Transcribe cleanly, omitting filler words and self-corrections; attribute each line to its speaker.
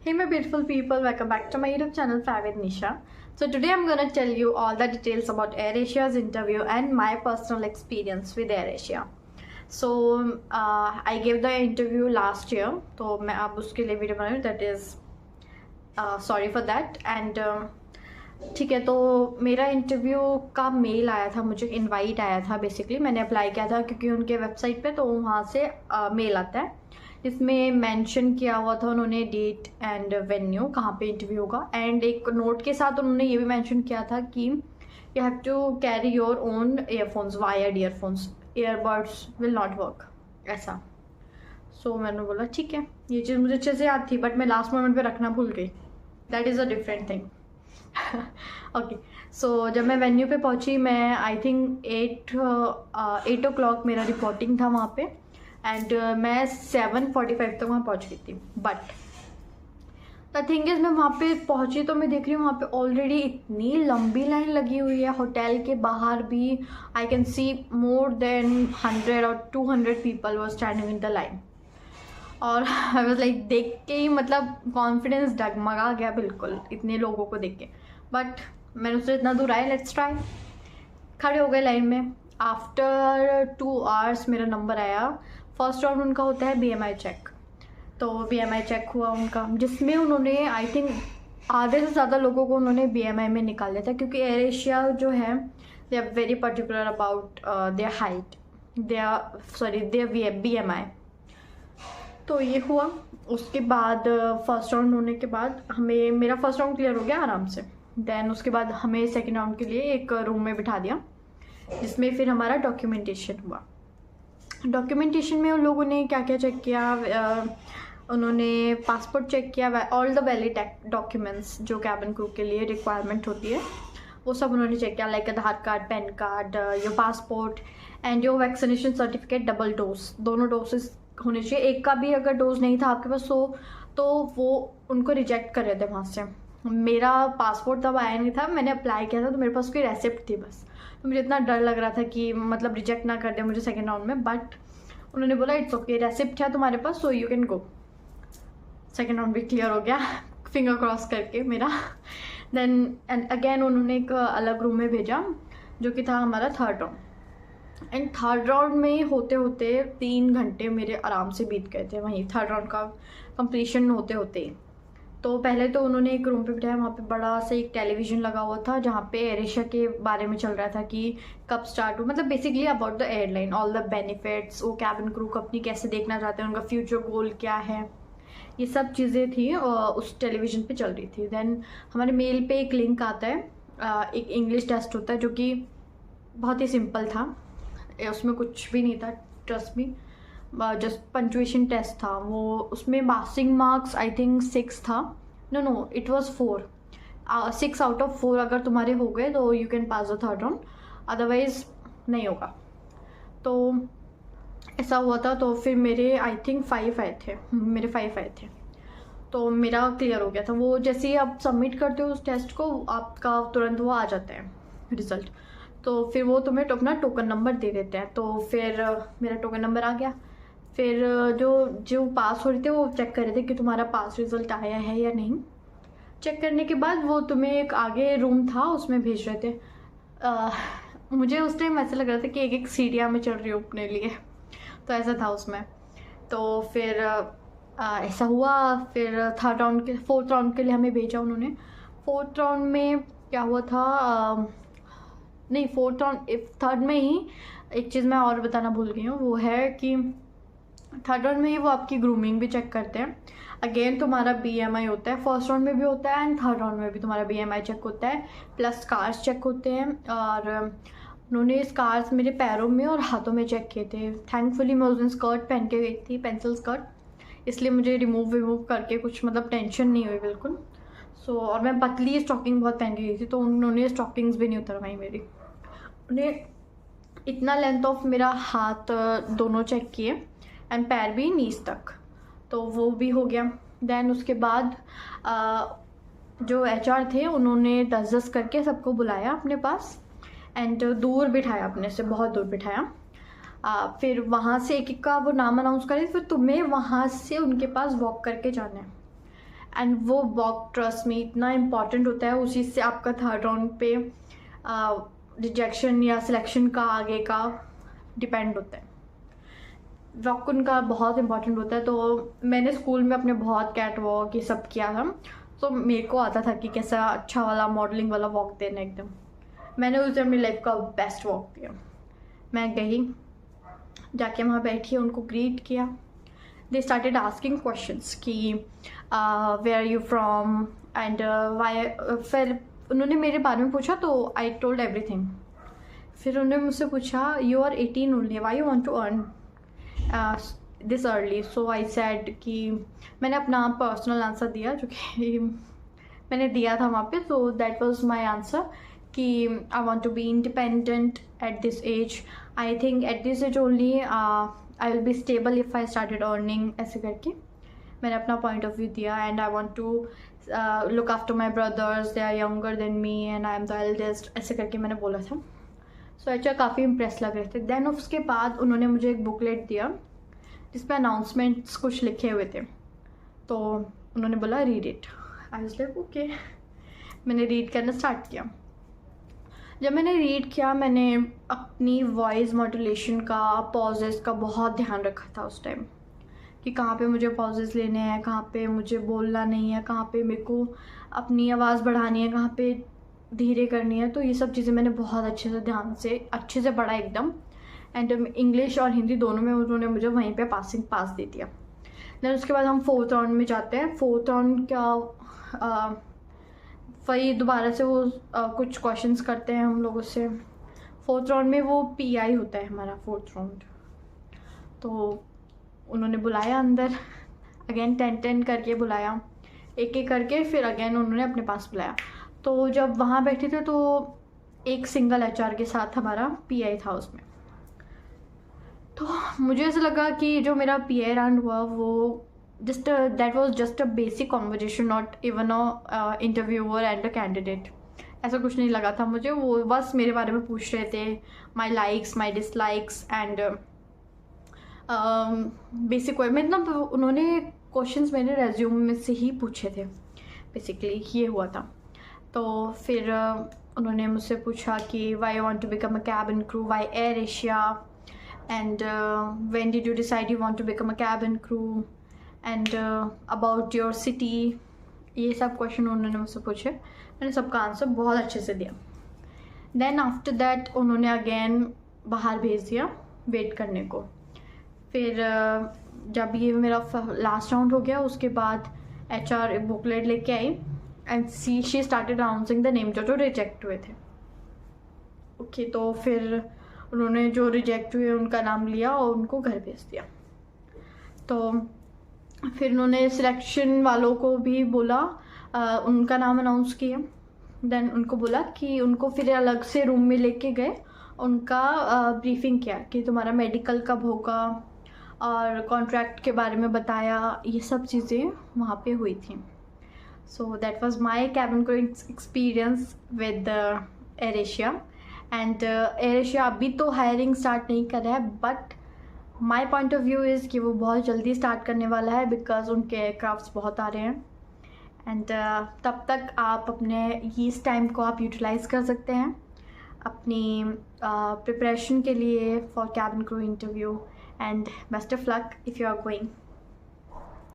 Speaker 1: Hey my beautiful people, welcome back to my YouTube channel Fly with Nisha. So today I'm gonna tell you all the details about AirAsia's interview and my personal experience with AirAsia. So I gave the interview last year, तो मैं अब उसके लिए video बना रही हूँ. That is sorry for that. And ठीक है, तो मेरा इंटरव्यू का मेल आया था, मुझे इनवाइट आया था. बेसिकली मैंने अप्लाई किया था क्योंकि उनके वेबसाइट पे तो वहाँ से मेल आता है जिसमें मेंशन किया हुआ था उन्होंने डेट एंड वेन्यू कहाँ पे इंटरव्यू होगा. एंड एक नोट के साथ उन्होंने ये भी मेंशन किया था कि you have to carry your own earphones, wired earphones, earbuds will not work, ऐसा. सो मैंने बोला ठीक है, ये चीज़ मुझे अच्छे से याद थी बट मैं लास्ट मोमेंट पे रखना भूल गई. That is a different thing. Okay, so जब मैं वेन्यू पे पहुंची, मैं आई थिंक 8 o'clock मेरा रिपोर्टिंग था वहाँ पे. एंड मैं 7:45 तक वहाँ पहुँच गई थी. बट द थिंग इज़, मैं वहाँ पे पहुँची तो मैं देख रही हूँ वहाँ पे ऑलरेडी इतनी लंबी लाइन लगी हुई है. होटल के बाहर भी I can see more than 100 और 200 people were standing in the line. और आई वाज लाइक, देख के ही मतलब कॉन्फिडेंस डगमगा गया बिल्कुल इतने लोगों को देख के. बट मैंने उससे इतना दूर आया, लेट्स ट्राई. खड़े हो गए लाइन में. आफ्टर 2 hours मेरा नंबर आया. फर्स्ट राउंड उनका होता है BMI चेक. तो BMI चेक हुआ उनका, जिसमें उन्होंने आई थिंक आधे से ज़्यादा लोगों को उन्होंने BMI में निकाल दिया था. क्योंकि एयरएशिया जो है, they are very particular about their height, their BMI. तो ये हुआ. उसके बाद फर्स्ट राउंड होने के बाद हमें, मेरा फर्स्ट राउंड क्लियर हो गया आराम से. देन उसके बाद हमें सेकेंड राउंड के लिए एक रूम में बिठा दिया, जिसमें फिर हमारा डॉक्यूमेंटेशन हुआ. डॉक्यूमेंटेशन में उन लोगों ने क्या क्या चेक किया, उन्होंने पासपोर्ट चेक किया, ऑल द वैलिड डॉक्यूमेंट्स जो कैबिन क्रू के लिए रिक्वायरमेंट होती है वो सब उन्होंने चेक किया. Like Aadhaar card, pan card, your passport and your vaccination certificate, double dose, दोनों डोजेस होने चाहिए. एक का भी अगर डोज नहीं था आपके पास तो वो उनको रिजेक्ट कर रहे थे वहाँ से. मेरा पासपोर्ट तब आया नहीं था, मैंने अप्लाई किया था तो मेरे पास कोई रेसिप्ट थी बस. तो मुझे इतना डर लग रहा था कि मतलब रिजेक्ट ना कर दे मुझे सेकेंड राउंड में. बट उन्होंने बोला इट्स ओके, रेसिप्ट है तुम्हारे पास, so you can go. Second round भी क्लियर हो गया फिंगर क्रॉस करके मेरा. देन एंड अगेन उन्होंने एक अलग रूम में भेजा जो कि था हमारा third round. And third round में होते होते 3 घंटे मेरे आराम से बीत गए थे वहीं थर्ड राउंड का कंप्लीशन होते होते. तो पहले तो उन्होंने एक रूम पे बिठाया, वहाँ पे बड़ा सा एक टेलीविज़न लगा हुआ था जहाँ पे एयरएशिया के बारे में चल रहा था कि कब स्टार्ट हो, मतलब basically about the airline, all the benefits, वो कैबिन क्रू को अपनी कैसे देखना चाहते हैं, उनका फ्यूचर गोल क्या है, ये सब चीज़ें थी उस टेलीविज़न पे चल रही थी. देन हमारे मेल पे एक लिंक आता है, एक इंग्लिश टेस्ट होता है जो कि बहुत ही सिंपल था, उसमें कुछ भी नहीं था, trust me, just punctuation test था वो. उसमें पासिंग मार्क्स आई थिंक 6 था, no it was 4. 6 out of 4 अगर तुम्हारे हो गए तो you can pass the third round, otherwise नहीं होगा. तो ऐसा हुआ था. तो फिर मेरे आई थिंक 5 आए थे, मेरे 5 आए थे. तो मेरा क्लियर हो गया था. वो जैसे ही आप सबमिट करते हो उस टेस्ट को, आपका तुरंत वो आ जाता है रिज़ल्ट. तो फिर वो तुम्हें अपना टोकन नंबर दे देते हैं. तो फिर मेरा टोकन नंबर आ गया. फिर जो पास हो रहे थे वो चेक कर रहे थे कि तुम्हारा पास रिज़ल्ट आया है या नहीं. चेक करने के बाद वो तुम्हें एक आगे रूम था उसमें भेज रहे थे. मुझे उस टाइम ऐसा लग रहा था कि एक एक सीढ़ियाँ में चढ़ रही हूँ अपने लिए, तो ऐसा था उसमें. तो फिर ऐसा हुआ. फिर फोर्थ राउंड के लिए हमें भेजा उन्होंने. फोर्थ राउंड में क्या हुआ था, नहीं फोर्थ राउंड, थर्ड में ही एक चीज़ मैं और बताना भूल गई हूँ, वो है कि थर्ड राउंड में ही वो आपकी ग्रूमिंग भी चेक करते हैं. अगेन तुम्हारा BMI होता है, फर्स्ट राउंड में भी होता है एंड थर्ड राउंड में भी तुम्हारा BMI चेक होता है, प्लस स्कार्स चेक होते हैं. और उन्होंने स्कार्स मेरे पैरों में और हाथों में चेक किए थे. थैंकफुली मैं उस दिन स्कर्ट पहन के गई थी, पेंसिल स्कर्ट, इसलिए मुझे रिमूव करके कुछ मतलब टेंशन नहीं हुई बिल्कुल. सो और मैं पतली स्टॉकिंग बहुत पहन के गई थी, तो उन्होंने स्टॉकिंग्स भी नहीं उतरवाई मेरी. उन्हें इतना लेंथ ऑफ मेरा हाथ दोनों चेक किए एंड पैर भी नीज तक, तो वो भी हो गया. देन उसके बाद जो HR थे उन्होंने 10-10 करके सबको बुलाया अपने पास एंड दूर बिठाया, अपने से बहुत दूर बिठाया. फिर वहाँ से एक एक का वो नाम अनाउंस करे, फिर तुम्हें वहाँ से उनके पास वॉक करके जाना है. एंड वो वॉक ट्रस्ट में इतना इम्पॉर्टेंट होता है, उसी से आपका थर्ड राउंड पे रिजेक्शन या सिलेक्शन का आगे का डिपेंड होता है। वॉक उनका बहुत इंपॉर्टेंट होता है। तो मैंने स्कूल में अपने बहुत कैट वॉक ये सब किया था, तो मेरे को आता था कि कैसा अच्छा वाला मॉडलिंग वाला वॉक देना एकदम। मैंने उस दिन अपनी लाइफ का बेस्ट वॉक दिया। मैं गई, जाके वहाँ बैठी, उनको ग्रीट किया। दे स्टार्टेड आस्किंग क्वेश्चंस कि where are you from and why. फिर उन्होंने मेरे बारे में पूछा, तो आई टोल्ड एवरीथिंग। फिर उन्होंने मुझसे पूछा you are 18 only, why you want to earn this early. So I said कि मैंने अपना पर्सनल आंसर दिया जो कि मैंने दिया था वहाँ पे। So that was my answer कि I want to be independent at this age. I think at this age only I will be stable if I started earning, ऐसे करके मैंने अपना पॉइंट ऑफ व्यू दिया। And I want to look after my brothers, they are younger than me and I am the eldest, ऐसे करके मैंने बोला था। सो अच्छा काफ़ी इम्प्रेस लग रहे थे। देन उसके बाद उन्होंने मुझे एक बुकलेट दिया जिसमें अनाउंसमेंट्स कुछ लिखे हुए थे। तो उन्होंने बोला read it. I was like okay. मैंने रीड करना स्टार्ट किया। जब मैंने रीड किया, मैंने अपनी वॉइस मॉड्यूलेशन का, पॉजेस का बहुत ध्यान रखा था उस टाइम कि कहाँ पे मुझे पॉजेस लेने हैं, कहाँ पे मुझे बोलना नहीं है, कहाँ पे मेरे को अपनी आवाज़ बढ़ानी है, कहाँ पे धीरे करनी है। तो ये सब चीज़ें मैंने बहुत अच्छे से ध्यान से अच्छे से पढ़ा एकदम। एंड इंग्लिश और हिंदी दोनों में उन्होंने मुझे वहीं पे पास दे दिया। देन उसके बाद हम 4th राउंड में जाते हैं। 4th राउंड क्या वही दोबारा से वो कुछ क्वेश्चंस करते हैं हम लोगों से। 4th राउंड में वो PI होता है हमारा 4th राउंड। तो उन्होंने बुलाया अंदर, अगेन 10-10 करके बुलाया, एक एक करके, फिर अगेन उन्होंने अपने पास बुलाया। तो जब वहाँ बैठे थे तो एक सिंगल HR के साथ हमारा PI था उसमें। तो मुझे ऐसा लगा कि जो मेरा PI राउंड हुआ वो that was just a basic conversation, not even a interviewer and a candidate. ऐसा कुछ नहीं लगा था मुझे। वो बस मेरे बारे में पूछ रहे थे, my likes, my dislikes and basic मतलब उन्होंने क्वेश्चंस मेरे रेज्यूम में से ही पूछे थे, बेसिकली ये हुआ था। तो फिर उन्होंने मुझसे पूछा कि why you want to become a cabin crew, why air asia, and when did you decide you want to become a cabin crew, and about your city. ये सब क्वेश्चन उन्होंने मुझसे पूछे। मैंने सबका आंसर बहुत अच्छे से दिया। देन आफ्टर दैट उन्होंने अगेन बाहर भेज दिया वेट करने को। फिर जब ये मेरा लास्ट राउंड हो गया, उसके बाद HR बुकलेट लेके आई and she started announcing the name जो रिजेक्ट हुए थे। ओके, तो फिर उन्होंने जो रिजेक्ट हुए उनका नाम लिया और उनको घर भेज दिया। तो फिर उन्होंने सिलेक्शन वालों को भी बोला, उनका नाम अनाउंस किया। देन उनको बोला कि उनको फिर अलग से रूम में लेके गए, उनका ब्रीफिंग किया कि तुम्हारा मेडिकल कब होगा और कॉन्ट्रैक्ट के बारे में बताया। ये सब चीज़ें वहाँ पे हुई थी। सो that was my cabin crew experience with air asia. And air Asia अभी तो हायरिंग स्टार्ट नहीं कर रहा है, but my point of view is कि वो बहुत जल्दी स्टार्ट करने वाला है, बिकॉज उनके एयरक्राफ्ट्स बहुत आ रहे हैं। एंड तब तक आप अपने इस टाइम को आप यूटिलाइज़ कर सकते हैं अपनी प्रिपरेशन के लिए for cabin crew interview. And best of luck if you are going.